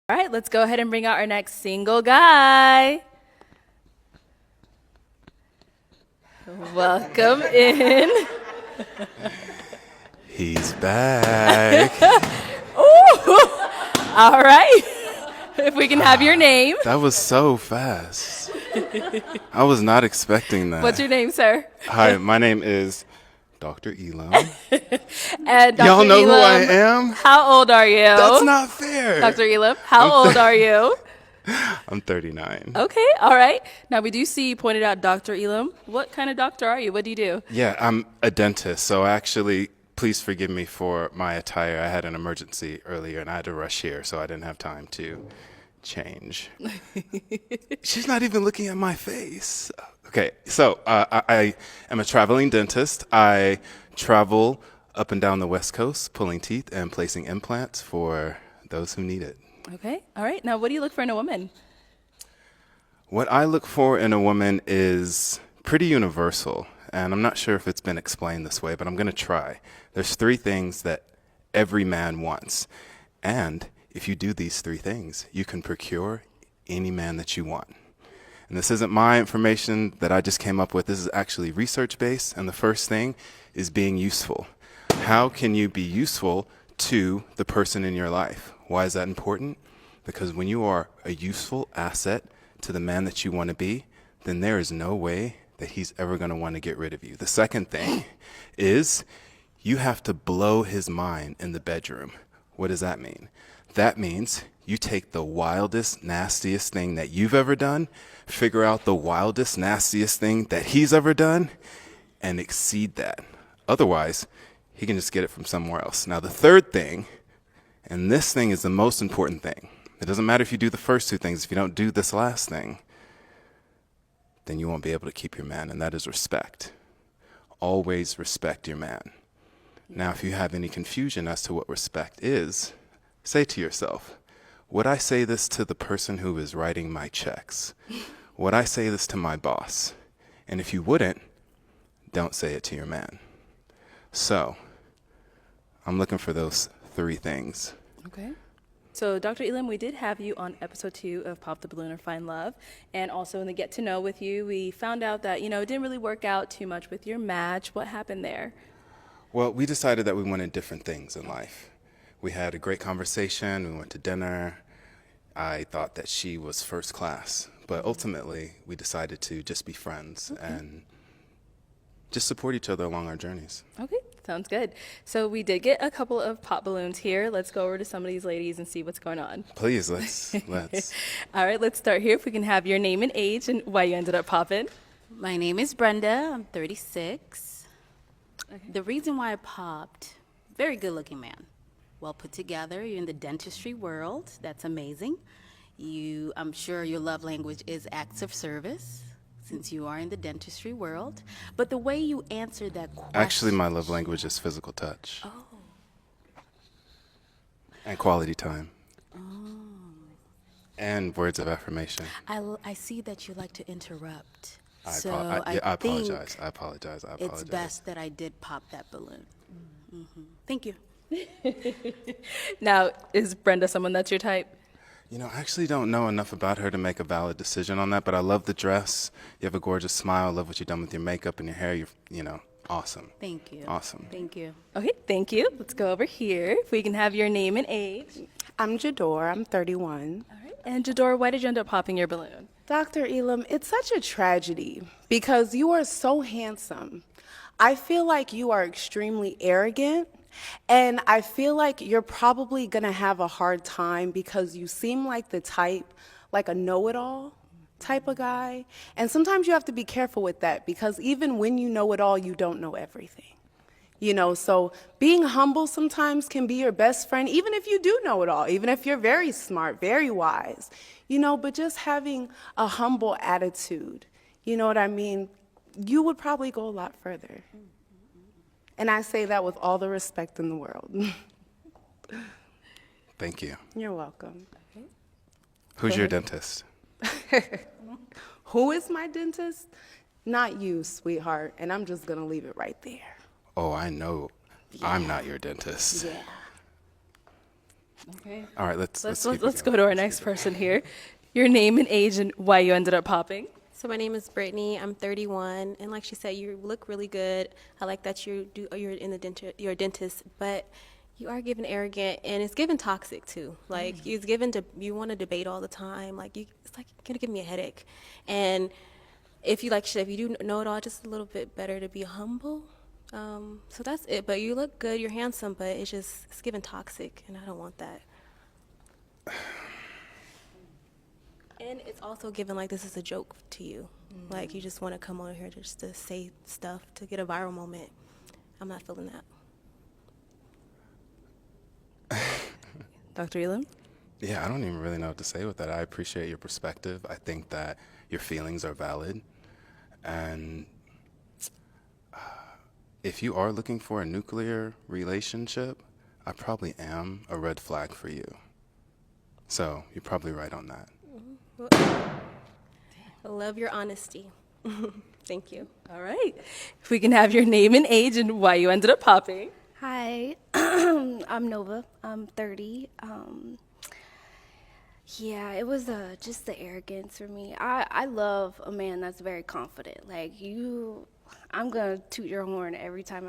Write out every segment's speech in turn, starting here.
All right, let's go ahead and bring out our next single guy. Welcome in. He's back. Ooh. All right. If we can have your name. That was so fast. I was not expecting that. What's your name, sir? Hi, my name is Dr. Elam. And Dr. Y'all know Elam, who I am? How old are you? That's not fair. Dr. Elam, how old are you? I'm 39. Okay, all right. Now, we do see you pointed out Dr. Elam. What kind of doctor are you? What do you do? Yeah, I'm a dentist, so actually, please forgive me for my attire. I had an emergency earlier, and I had to rush here, so I didn't have time to change. She's not even looking at my face. Okay, so I am a traveling dentist. I travel up and down the West Coast, pulling teeth and placing implants for those who need it. Okay, all right. Now, what do you look for in a woman? What I look for in a woman is pretty universal, and I'm not sure if it's been explained this way, but I'm going to try. There's 3 things that every man wants, and if you do these 3 things, you can procure any man that you want. And this isn't my information that I just came up with. This is actually research-based, and the first thing is being useful. How can you be useful to the person in your life? Why is that important? Because when you are a useful asset to the man that you want to be, then there is no way that he's ever going to want to get rid of you. The second thing is you have to blow his mind in the bedroom. What does that mean? That means you take the wildest, nastiest thing that you've ever done, figure out the wildest, nastiest thing that he's ever done, and exceed that. Otherwise, he can just get it from somewhere else. Now, the third thing, and this thing is the most important thing. It doesn't matter if you do the first 2 things. If you don't do this last thing, then you won't be able to keep your man, and that is respect. Always respect your man. Now, if you have any confusion as to what respect is, say to yourself, would I say this to the person who is writing my checks? Would I say this to my boss? And if you wouldn't, don't say it to your man. So, I'm looking for those 3 things. Okay. So, Dr. Elam, we did have you on episode 2 of Pop the Balloon or Find Love. And also in the Get to Know with you, we found out that, it didn't really work out too much with your match. What happened there? Well, we decided that we wanted different things in life. We had a great conversation. We went to dinner. I thought that she was first class. But ultimately, we decided to just be friends and just support each other along our journeys. Okay, sounds good. So we did get a couple of pop balloons here. Let's go over to some of these ladies and see what's going on. Please, let's. All right, let's start here. If we can have your name and age and why you ended up popping. My name is Brenda. I'm 36. Okay. The reason why I popped, very good looking man. Well put together. You're in the dentistry world. That's amazing. I'm sure your love language is acts of service, since you are in the dentistry world. But the way you answered that question. Actually, my love language is physical touch. Oh. And quality time. Oh. And words of affirmation. I see that you like to interrupt. I think apologize. it's best that I did pop that balloon. Mm-hmm. Thank you. Now, is Brenda someone that's your type? I actually don't know enough about her to make a valid decision on that, but I love the dress. You have a gorgeous smile. I love what you've done with your makeup and your hair. You're, awesome. Thank you. Awesome. Thank you. Okay, thank you. Let's go over here. If we can have your name and age. I'm Jador. I'm 31. All right. And Jador, why did you end up popping your balloon? Dr. Elam, it's such a tragedy because you are so handsome. I feel like you are extremely arrogant, and I feel like you're probably going to have a hard time because you seem like the type, like a know-it-all type of guy. And sometimes you have to be careful with that because even when you know it all, you don't know everything. So being humble sometimes can be your best friend, even if you do know it all, even if you're very smart, very wise, but just having a humble attitude, you know what I mean? You would probably go a lot further. And I say that with all the respect in the world. Thank you. You're welcome. Who's your dentist? Who is my dentist? Not you, sweetheart. And I'm just going to leave it right there. Oh, I know. Yeah. I'm not your dentist. Yeah. Okay. All right, let's keep it Let's go going. to our next person here. Your name and age and why you ended up popping. So my name is Brittany. I'm 31, and like she said, you look really good. I like that you're in the you're a dentist, but you are given arrogant, and it's given toxic too. Like it's given to you want to debate all the time. Like it's like gonna give me a headache. And if you like she said, if you do know it all, just a little bit better to be humble. So that's it. But you look good, you're handsome, but it's given toxic, and I don't want that. And it's also given like this is a joke to you. Like you just want to come on here just to say stuff to get a viral moment. I'm not feeling that. Dr. Elam? Yeah, I don't even really know what to say with that. I appreciate your perspective. I think that your feelings are valid. And if you are looking for a nuclear relationship, I probably am a red flag for you. So you're probably right on that. I love your honesty. Thank you. All right. If we can have your name and age and why you ended up popping. Hi, I'm Nova. I'm 30. Yeah, it was just the arrogance for me. I love a man that's very confident. Like I'm gonna toot your horn every chance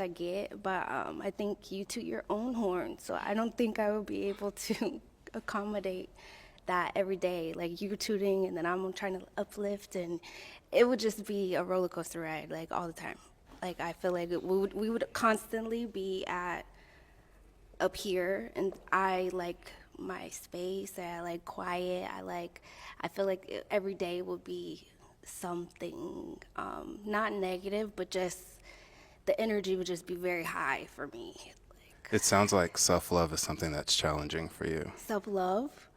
I get. But I think you toot your own horn, so I don't think I would be able to accommodate that every day. Like you're tooting, and then I'm trying to uplift, and it would just be a roller coaster ride, like all the time. Like I feel like we would constantly be up here, and I like my space. I like quiet. I feel like every day would be something not negative, but just the energy would just be very high for me. Like It sounds like self-love is something that's challenging for you. self-love.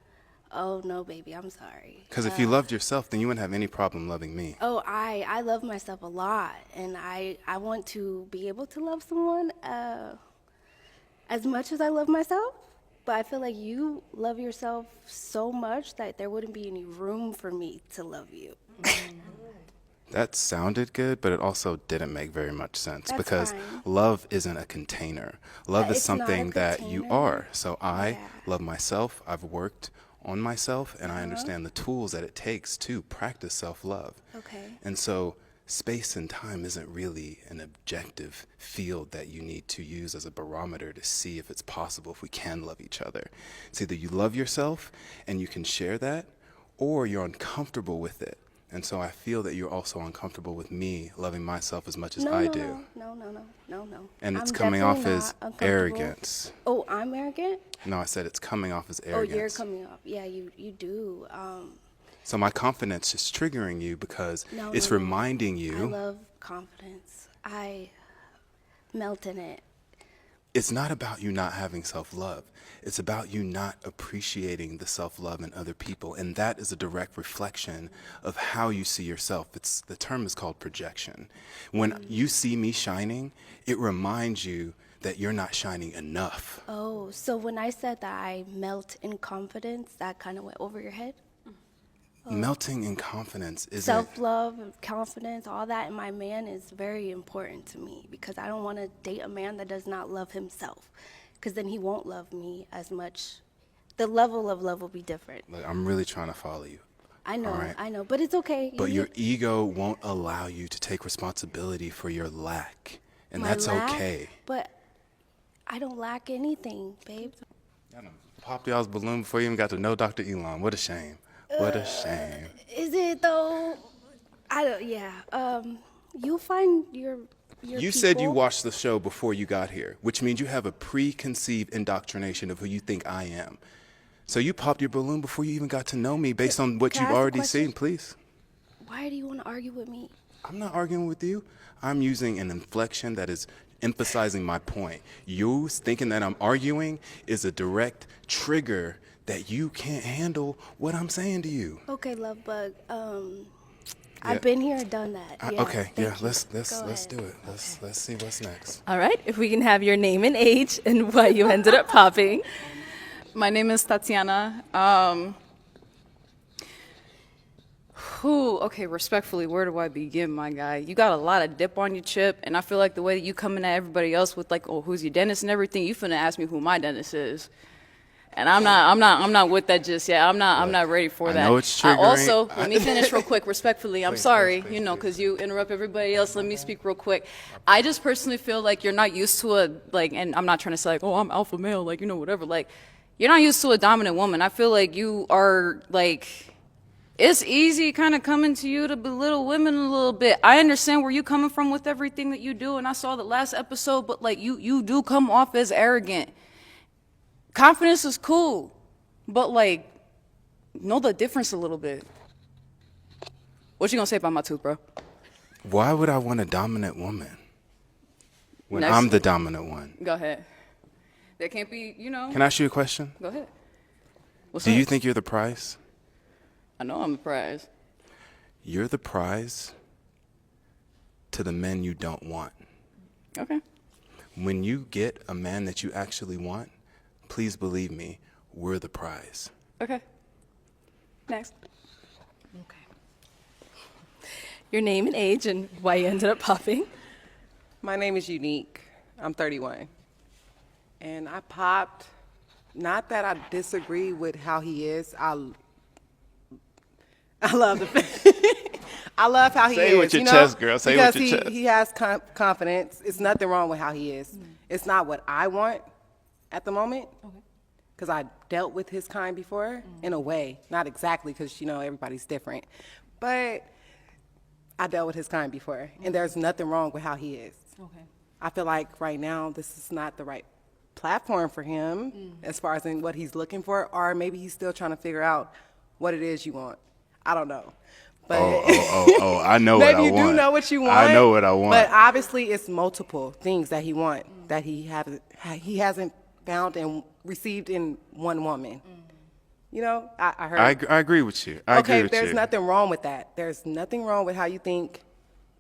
Oh no, baby, I'm sorry. Because if you loved yourself, then you wouldn't have any problem loving me. Oh, I love myself a lot, and I want to be able to love someone as much as I love myself. But I feel like you love yourself so much that there wouldn't be any room for me to love you. That sounded good, but it also didn't make very much sense That's because fine. love isn't a container. Love is It's not a something that you container. are. So I Yeah. love myself. I've worked on myself, and I understand the tools that it takes to practice self-love. Okay. And so space and time isn't really an objective field that you need to use as a barometer to see if it's possible, if we can love each other. It's either you love yourself and you can share that, or you're uncomfortable with it. And so I feel that you're also uncomfortable with me loving myself as much as I do. No. And it's I'm coming off definitely as not uncomfortable. arrogance. Oh, I'm arrogant? No, I said it's coming off as Oh, arrogance. you're coming up. Yeah, you do. So my confidence is triggering you because No, it's no. reminding I you love confidence. I melt in it. it's not about you not having self-love. It's about you not appreciating the self-love in other people. And that is a direct reflection of how you see yourself. The term is called projection. When you see me shining, it reminds you that you're not shining enough. Oh, so when I said that I melt in confidence, that kind of went over your head? Melting in confidence isn't... Self-love, confidence, all that in my man is very important to me because I don't want to date a man that does not love himself because then he won't love me as much. The level of love will be different. Look, I'm really trying to follow you. I know, all right? I know, but it's okay. But your ego won't allow you to take responsibility for your lack. And My that's lack, okay. But I don't lack anything, babe. I done popped y'all's balloon before you even got to know Dr. Elon. What a shame. What a shame. Is it though? I don't. Yeah. You'll find your. You said you people. watched the show before you got here, which means you have a preconceived indoctrination of who you think I am. So you popped your balloon before you even got to know me based on what Can I you've ask a already question? seen, please. Why do you want to argue with me? I'm not arguing with you. I'm using an inflection that is emphasizing my point. You thinking that I'm arguing is a direct trigger that you can't handle what I'm saying to you. Okay, love bug. I've been here and done that. Yeah, Okay, thank yeah, you. let's Go do ahead. it. Let's see what's next. All right. If we can have your name and age and why you ended up popping. My name is Tatiana. Okay, respectfully, where do I begin, my guy? You got a lot of dip on your chip, and I feel like the way that you coming at everybody else with like, oh, who's your dentist and everything, you finna ask me who my dentist is. And I'm not with that just yet. I'm not ready for that. I know it's I triggering. also, let me finish real quick, respectfully. I'm sorry, because you interrupt everybody else. Let me speak real quick. I just personally feel like you're not used to and I'm not trying to say like, oh, I'm alpha male, like, whatever. Like, you're not used to a dominant woman. I feel like you are like, it's easy kind of coming to you to belittle women a little bit. I understand where you're coming from with everything that you do, and I saw the last episode, but like you do come off as arrogant. Confidence is cool, but like, know the difference a little bit. What you gonna say about my tooth, bro? Why would I want a dominant woman when Next. I'm the dominant one? Go ahead. There can't be, Can I ask you a question? Go ahead. What's Do up? you think you're the prize? I know I'm the prize. You're the prize to the men you don't want. Okay. When you get a man that you actually want, please believe me, we're the prize. Okay. Next. Your name and age and why you ended up popping. My name is Unique. I'm 31. And I popped, not that I disagree with how he is. I love I love how he is. Say it with your chest, girl. Say it with your chest. He has confidence. It's nothing wrong with how he is. It's not what I want at the moment. Because I dealt with his kind before, in a way. Not exactly, because, everybody's different. But I dealt with his kind before, and there's nothing wrong with how he is. Okay. I feel like right now this is not the right platform for him as far as in what he's looking for, or maybe he's still trying to figure out what it is you want. I don't know. But Oh, I know what I want. maybe you do know what you want. I know what I want. But obviously it's multiple things that he wants that he hasn't found and received in one woman. I heard. I agree with you. I agree with there's you. nothing wrong with that. There's nothing wrong with how you think,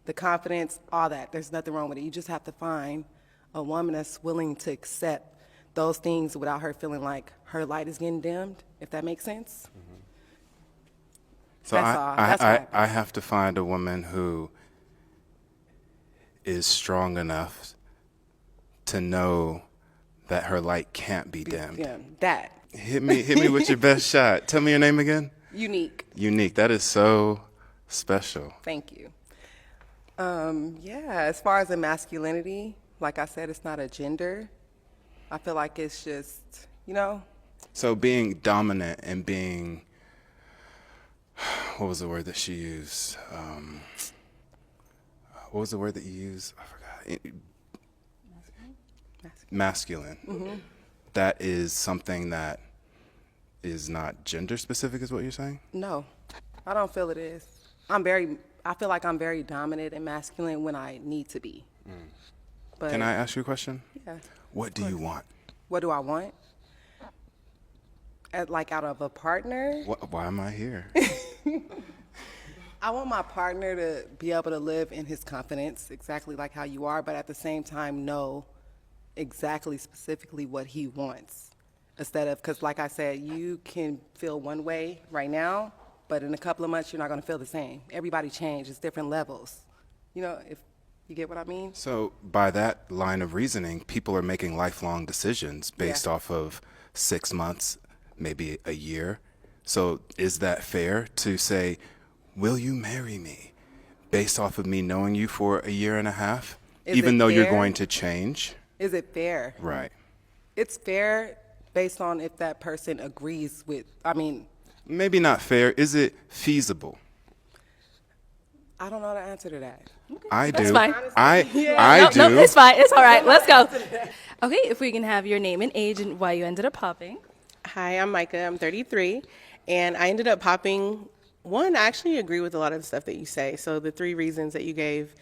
the confidence, all that. There's nothing wrong with it. You just have to find a woman that's willing to accept those things without her feeling like her light is getting dimmed, if that makes sense. So That's all. That's what happens. I have to find a woman who is strong enough to know that her light can't be dimmed. Yeah, that. Hit me with your best shot. Tell me your name again. Unique. Unique. That is so special. Thank you. As far as the masculinity, like I said, it's not a gender. I feel like it's just, So being dominant and being, what was the word that she used? What was the word that you used? I forgot. Masculine. Mm-hmm. That is something that is not gender specific, is what you're saying? No, I don't feel it is. I feel like I'm very dominant and masculine when I need to be. But Can I ask you a question? Yeah. What do you want? What do I want? Out of a partner? Why am I here? I want my partner to be able to live in his confidence, exactly like how you are, but at the same time know exactly specifically what he wants. Instead of, because like I said, you can feel one way right now, but in a couple of months, you're not going to feel the same. Everybody changes, different levels. If you get what I mean? So by that line of reasoning, people are making lifelong decisions based Yeah. off of 6 months, maybe a year. So is that fair to say, will you marry me based off of me knowing you for a year and a half, Is even it though you're fair? going to change? Is it fair? Right. It's fair based on if that person agrees with, Maybe not fair. Is it feasible? I don't know the answer to that. I do. That's fine. I do. No, it's fine. It's all right. Let's go. Okay, if we can have your name and age and why you ended up popping. Hi, I'm Micah. I'm 33, and I ended up popping. One, I actually agree with a lot of the stuff that you say. So the 3 reasons that you gave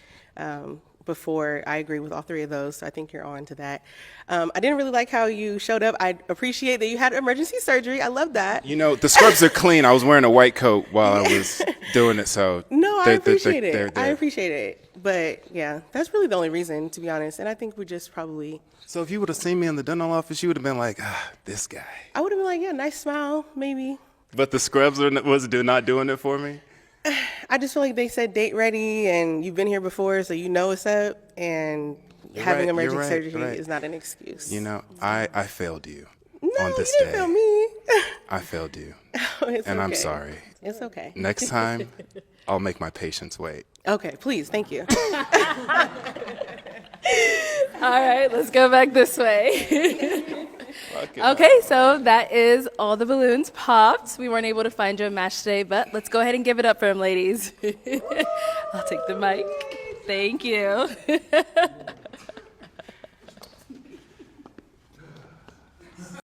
before, I agree with all 3 of those. So I think you're on to that. I didn't really like how you showed up. I appreciate that you had emergency surgery. I love that. The scrubs are clean. I was wearing a white coat while I was doing it, so No, I appreciate it. I they're- appreciate it. But yeah, that's really the only reason, to be honest. And I think we just probably, So if you would have seen me in the dental office, you would have been like, this guy. I would have been like, yeah, nice smile, maybe. But the scrubs was not doing it for me. I just feel like they said date ready and you've been here before, so you know what's up. And You're having right, you're emergency right, surgery you're right. is not an excuse. I failed you. No, on this you didn't day. feel me. I failed you, It's and I'm okay. sorry. It's okay. Next time, I'll make my patience wait. Okay, please, thank you. All right, let's go back this way. Okay, so that is all the balloons popped. We weren't able to find you a match today, but let's go ahead and give it up for him, ladies. I'll take the mic. Thank you.